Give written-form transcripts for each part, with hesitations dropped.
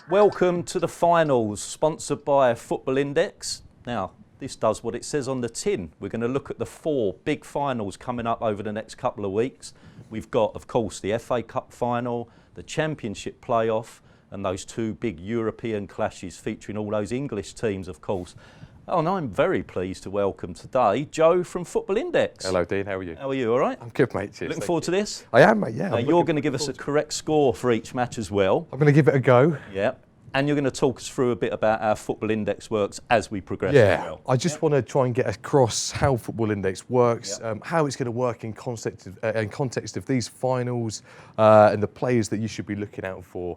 Welcome to the finals, sponsored by Football Index. Now, this does what it says on the tin. We're going to look at the 4 big finals coming up over the next couple of weeks. We've got, of course, the FA Cup final, the Championship playoff, and those 2 big European clashes featuring all those English teams, of course. Oh, and I'm very pleased to welcome today Joe from Football Index. Hello, Dean. How are you? How are you? All right? I'm good, mate. Cheers. Looking forward to this? I am, mate. Yeah. Now, you're going to give us a correct score for each match as well. I'm going to give it a go. Yeah. And you're going to talk us through a bit about how Football Index works as we progress. Yeah. As well. I just want to try and get across how Football Index works, how it's going to work in context of these finals, and the players that you should be looking out for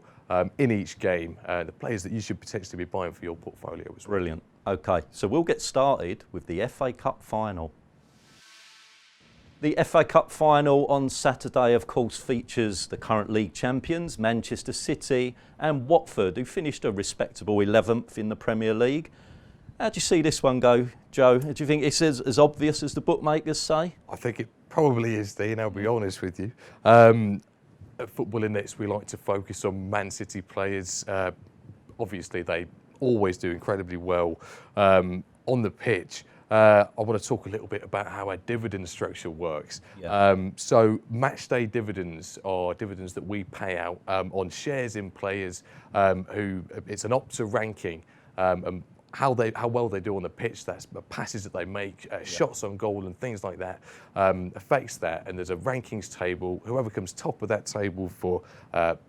in each game, the players that you should potentially be buying for your portfolio as well. Brilliant. Okay, so we'll get started with the FA Cup final. The FA Cup final on Saturday, of course, features the current league champions, Manchester City, and Watford, who finished a respectable 11th in the Premier League. How do you see this one go, Joe? Do you think it's as obvious as the bookmakers say? I think it probably is, Dean, I'll be honest with you. At Football Index, we like to focus on Man City players. Obviously, they always do incredibly well on the pitch. I want to talk a little bit about how our dividend structure works. Yeah. So match day dividends are dividends that we pay out on shares in players who, it's an Opta ranking, and how well they do on the pitch, that's the passes that they make, shots on goal and things like that, affects that. And there's a rankings table. Whoever comes top of that table for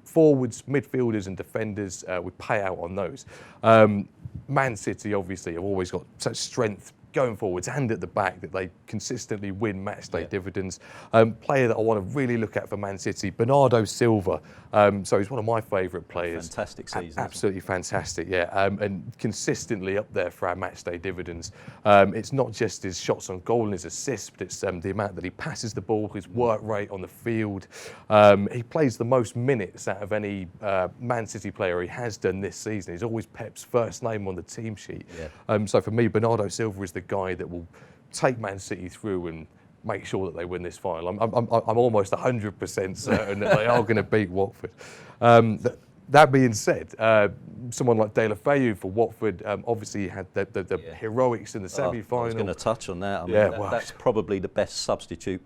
forwards, midfielders and defenders, we pay out on those. Man City obviously have always got such strength going forwards and at the back that they consistently win match day dividends. Player that I want to really look at for Man City, Bernardo Silva. So he's one of my favourite players. Fantastic season. Absolutely fantastic, yeah. And consistently up there for our match day dividends. It's not just his shots on goal and his assists, but it's the amount that he passes the ball, his work rate on the field. He plays the most minutes out of any Man City player he has done this season. He's always Pep's first name on the team sheet. Yeah. So for me, Bernardo Silva is the guy that will take Man City through and make sure that they win this final. I'm almost 100% certain that they are going to beat Watford. That being said, someone like De La Feu for Watford, obviously had the heroics in the semi-final. I was going to touch on that. I mean, that's probably the best substitute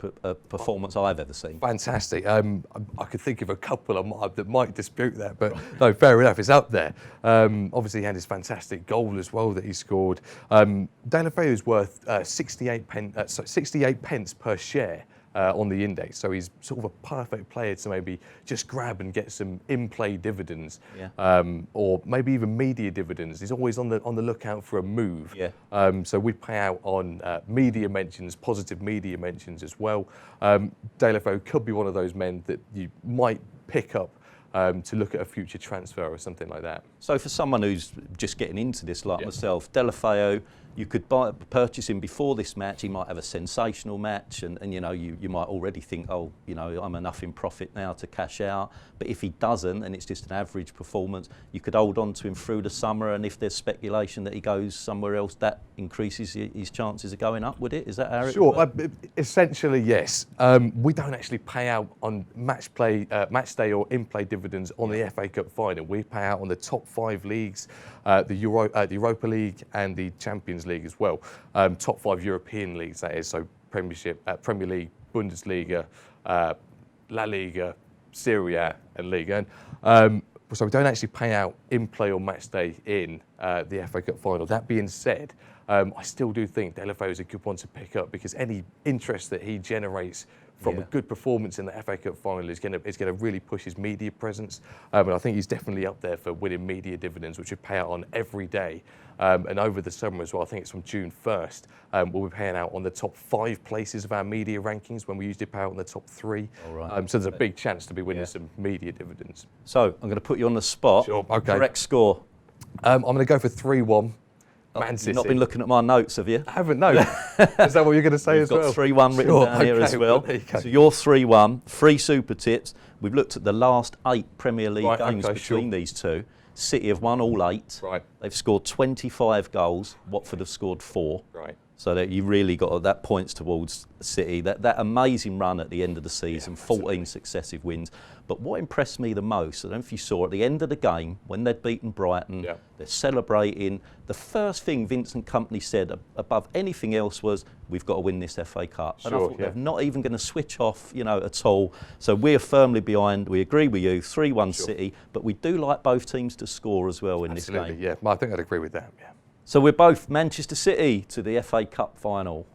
performance I've ever seen. Fantastic. I could think of a couple that might dispute that, but no, fair enough, it's up there. Obviously, he had his fantastic goal as well that he scored. De La Feu is worth 68 pence per share. On the index, so he's sort of a perfect player to maybe just grab and get some in-play dividends, or maybe even media dividends. He's always on the lookout for a move. So we pay out on media mentions, positive media mentions as well. De La Feu could be one of those men that you might pick up to look at a future transfer or something like that. So for someone who's just getting into this like myself, De La Feu, you could purchase him before this match. He might have a sensational match, and you know you might already think, oh, you know, I'm enough in profit now to cash out. But if he doesn't, and it's just an average performance, you could hold on to him through the summer. And if there's speculation that he goes somewhere else, that increases his chances of going up. Would it? Is that how it works? Sure. Essentially, yes. We don't actually pay out on match day or in-play dividends on the FA Cup final. We pay out on the top 5 leagues, the Europa League and the Champions League as well. Top 5 European leagues, that is, so Premiership, Premier League, Bundesliga, La Liga, Serie A and Liga. So we don't actually pay out in-play or match day in the FA Cup final. That being said, I still do think De La Feu is a good one to pick up, because any interest that he generates from a good performance in the FA Cup final is going to really push his media presence. And I think he's definitely up there for winning media dividends, which we pay out on every day. And over the summer as well, I think it's from June 1st, we'll be paying out on the top 5 places of our media rankings when we usually pay out on the top 3. All right. So there's a big chance to be winning some media dividends. So I'm going to put you on the spot. Sure, okay. Correct score. I'm going to go for 3-1. Man City. You've not been looking at my notes, have you? I haven't, no. Is that what you're going to say as well? We've got 3-1 written down here as well. So you're 3-1, 3 super tips. We've looked at the last 8 Premier League games between these two. City have won all 8. Right. They've scored 25 goals. Watford have scored 4. Right. So that you really got that points towards City. That amazing run at the end of the season, 14 successive wins. But what impressed me the most, I don't know if you saw at the end of the game when they'd beaten Brighton, they're celebrating. The first thing Vincent Kompany said above anything else was, "We've got to win this FA Cup." And I thought they're not even going to switch off, at all. So we're firmly behind. We agree with you, 3-1 City, but we do like both teams to score as well in this game. Yeah, I think I'd agree with that. Yeah. So we're both Manchester City to the FA Cup final.